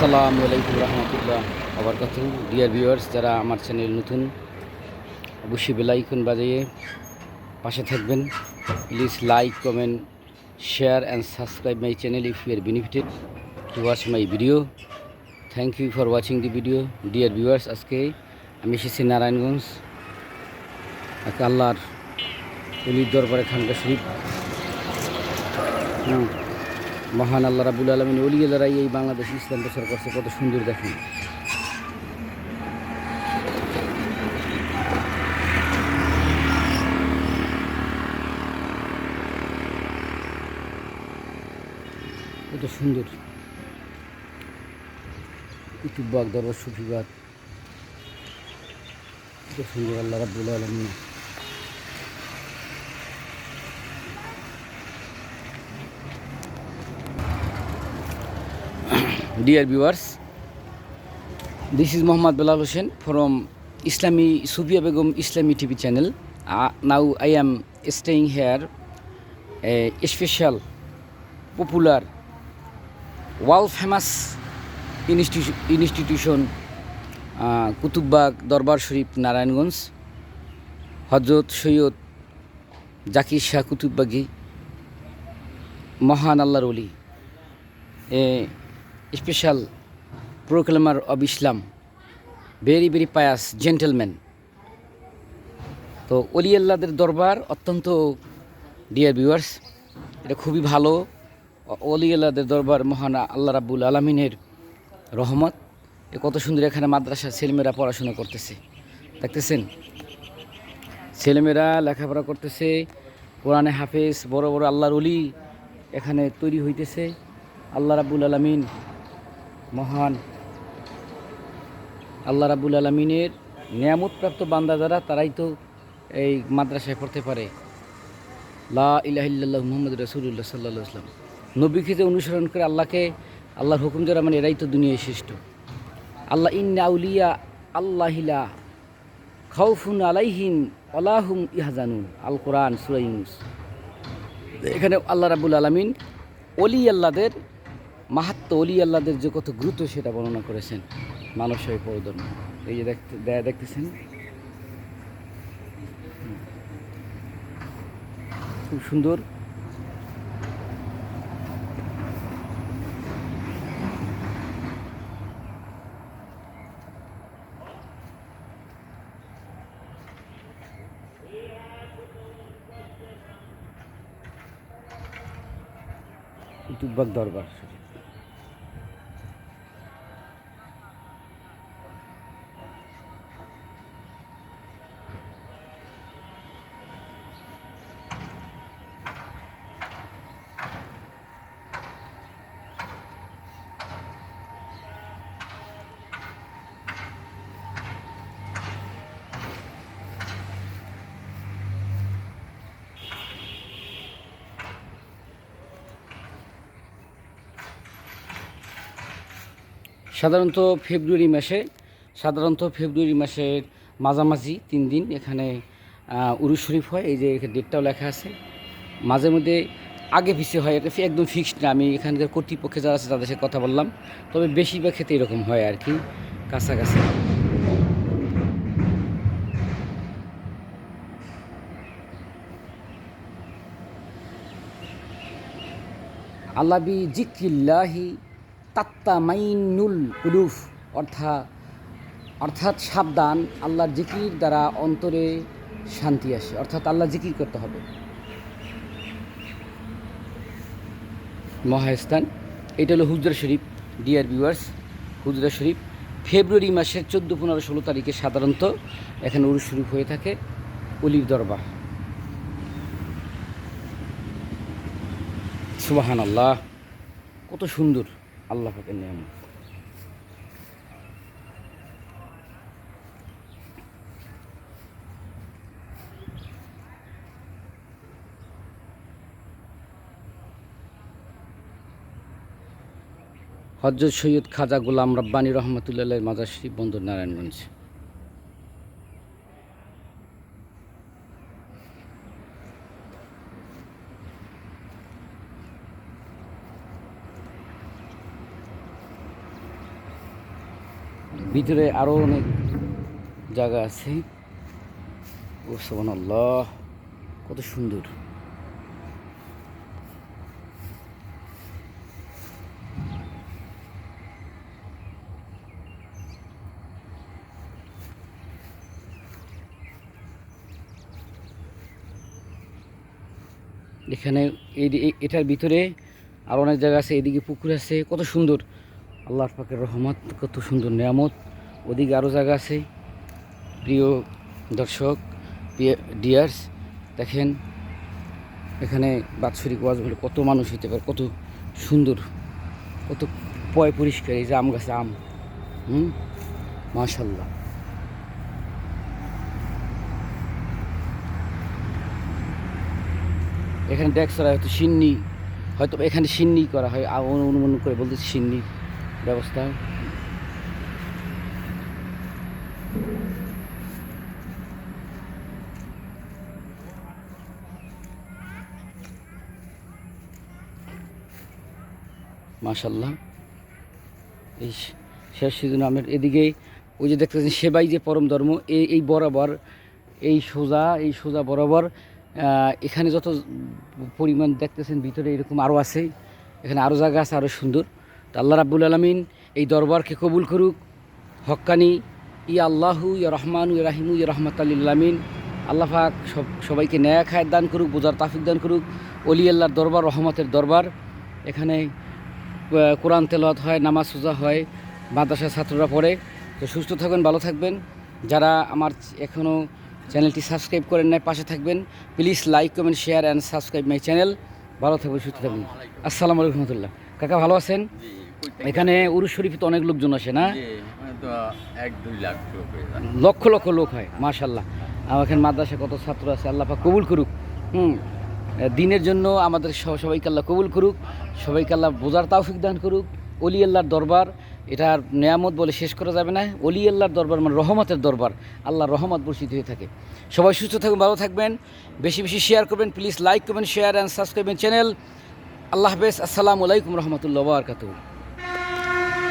আসসালামু আলাইকুম রহমতুল্লাহ আবরকাতুহু। Dear viewers, যারা আমার চ্যানেল নতুন, অবশ্যই বেল আইকন বাজিয়ে পাশে থাকবেন। Please like, comment, share and subscribe my channel if you are benefited to watch my video. Thank you for watching the video. Dear viewers, আজকে আমি এসেছি নারায়ণগঞ্জ, আল্লাহর অলির দরবারে খানকা শরীফ। মহান আল্লাহ রাব্বুল আলামিন ওলি আল্লাহরাই এই বাংলাদেশ ইসলাম প্রচার করছে, কত সুন্দর দেখেন। কত সুন্দর কুতুববাগ, দরবার শফিবাগ, কত সুন্দর আল্লাহ রাব্বুল আলামিন। Dear viewers, this is Muhammad Belal Hussain from Islami Sufia Begum Islami TV channel. Now I am staying here a special, popular, world famous institution, Kutubbagh দরবার শরীফ, নারায়ণগঞ্জ। হযরত সৈয়দ জাকির শাহ কুতুববাগী, মহান আল্লাহর ওলি, special proclaimer of Islam, very very pious gentleman. তো অলি আল্লাহদের দরবার অত্যন্ত, dear viewers, এটা খুবই ভালো। অলি আল্লাহদের দরবার মহান আল্লাহ রাব্বুল আলামিনের রহমত। কত সুন্দর এখানে মাদ্রাসার ছেলেমেয়েরা পড়াশোনা করতেছে, দেখতেছেন? ছেলেমেয়েরা লেখাপড়া করতেছে, কোরআনে হাফেজ, বড় বড় আল্লাহর ওলি এখানে তৈরি হইতেছে। আল্লাহ রাব্বুল আলামিন, মহান আল্লাহ রাব্বুল আলামিনের নিয়ামতপ্রাপ্ত বান্দা যারা, তারাই তো এই মাদ্রাসায় পড়তে পারে। লা ইলাহা ইল্লাল্লাহু মুহাম্মাদুর রাসূলুল্লাহ সাল্লাল্লাহু আলাইহি ওয়াসাল্লাম, নবীকে যে অনুসরণ করে আল্লাহকে, আল্লাহর হুকুম যারা মানে, এরাই তো দুনিয়ায় শ্রেষ্ঠ। আল্লাহ ইন্না আউলিয়া আল্লাহি লা খাউফুন আলাইহিম ওয়ালা হুম ইয়াহজানুন, আল কোরআন সূরা ইউনূস। এখানে আল্লাহ রাব্বুল আলামিন অলি আল্লাহদের মাহাত্ম, অলি আল্লাহদের যে কত গুরুত্ব সেটা বর্ণনা করেছেন মানবসেবা পরধর্ম। এই যে দেখতেছেন, খুব সুন্দর। কুতুববাগ দরবার শরীফ। সাধারণত ফেব্রুয়ারি মাসের মাঝামাঝি 3 দিন এখানে উরুস শরীফ হয়। এই যে ডেটটাও লেখা আছে, মাঝে মধ্যে আগে পিছিয়ে হয়, এটা একদম ফিক্সড না। আমি এখানকার কর্তৃপক্ষে যারা আছে তাদের সাথে কথা বললাম, তবে বেশিরভাগ ক্ষেত্রে এরকম হয় আর কি, কাছাকাছি। আল্লাহ বি জিক্রিল্লাহি তাত্তামাইন্নুল কুলুব, অর্থাৎ সাবধান, আল্লাহর জিকির দ্বারা অন্তরে শান্তি আসে, অর্থাৎ আল্লাহ জিকির করতে হবে। মহাস্থান এটা হলো হুজরা শরীফ। ডিয়ার ভিউয়ার্স, হুজরা শরীফ ফেব্রুয়ারি মাসের 14, 15, 16 তারিখে সাধারণত এখানে উরুস শরীফ হয়ে থাকে, অলির দরবার। সুবহানাল্লাহ, কত সুন্দর আল্লাহ পাকের নিয়ামত। হযরত সৈয়দ খাজা গোলাম রব্বানী রহমতুল্লাহ মাজার শরীফ, বন্দর, নারায়ণগঞ্জ। ভিতরে আরও অনেক জায়গা আছে। ও সুবহানাল্লাহ, কত সুন্দর। এখানে এটার ভিতরে আর অনেক জায়গা আছে, এদিকে পুকুর আছে, কত সুন্দর। আল্লাহর পাকের রহমত, কত সুন্দর নিয়ামত। ওদিকে আরও জায়গা আছে। প্রিয় দর্শক, প্রিয় ডিয়ার্স, দেখেন এখানে বাৎসরিক ওয়াজ বলে কত মানুষ হতে পারে, কত সুন্দর, কত পয় পরিষ্কার। এই যে আম গাছে আম, মাশাল্লাহ। এখানে ডেক্সরা হয়তো সিন্নি, হয়তো এখানে সিন্নি করা হয়, অনুমান করে বলতেছি সিন্নির ব্যবস্থা। মাশাল্লাহ। এই শেষ সিজন আমের এদিকে ওই যে দেখতেছেন সেবাই যে পরম ধর্ম, এই বরাবর এই সোজা বরাবর এখানে যত পরিমাণ দেখতেছেন ভিতরে এরকম আরও আছে। এখানে আরও জায়গা আছে, আরও সুন্দর। তো আল্লাহ রাব্বুল আলামিন এই দরবারকে কবুল করুক। হক্কানি ইয়া আল্লাহু ইয়া রহমানু ইয়া রাহিমু ইয়া রহমাতাল লিল আলামিন। আল্লাহ পাক সবাইকে ন্যায় খায়ের দান করুক, বোঝার তাফিক দান করুক। অলি আল্লাহর দরবার, রহমতের দরবার। এখানে কোরআন তেলাওয়াত হয়, নামাজ সোজা হয়, মাদ্রাসার ছাত্ররা পড়ে। তো সুস্থ থাকবেন, ভালো থাকবেন। যারা আমার এখনও চ্যানেলটি সাবস্ক্রাইব করেন নাই, পাশে থাকবেন। Please like, comment, share and subscribe my channel. ভালো থাকবেন, সুস্থ থাকবেন। আসসালামু আলাইকুম রহমতুল্লাহ। কাকা ভালো আছেন? এখানে উরুস শরীফে তো অনেক লোকজন আসে না? 1-2 লাখ লক্ষ লক্ষ লোক হয়, মাশাল্লাহ। আমার এখানে মাদ্রাসা কত ছাত্র আছে, আল্লাহ পাক কবুল করুক। দিনের জন্য আমাদের সবাইকে আল্লাহ কবুল করুক, সবাইকে আল্লাহ বোঝার তাওফিক দান করুক। অলি আল্লাহর দরবার, এটার নেয়ামত বলে শেষ করা যাবে না। অলি আল্লাহর দরবার মানে রহমতের দরবার, আল্লাহর রহমত বর্ষিত হয়ে থাকে। সবাই সুস্থ থাকবেন, ভালো থাকবেন, বেশি বেশি শেয়ার করবেন। প্লিজ লাইক করবেন, শেয়ার অ্যান্ড সাবস্ক্রাইব চ্যানেল। আল্লাহ হাফেজ। আসসালামু আলাইকুম রহমতুল্লাহ ওয়া বারাকাতুহু।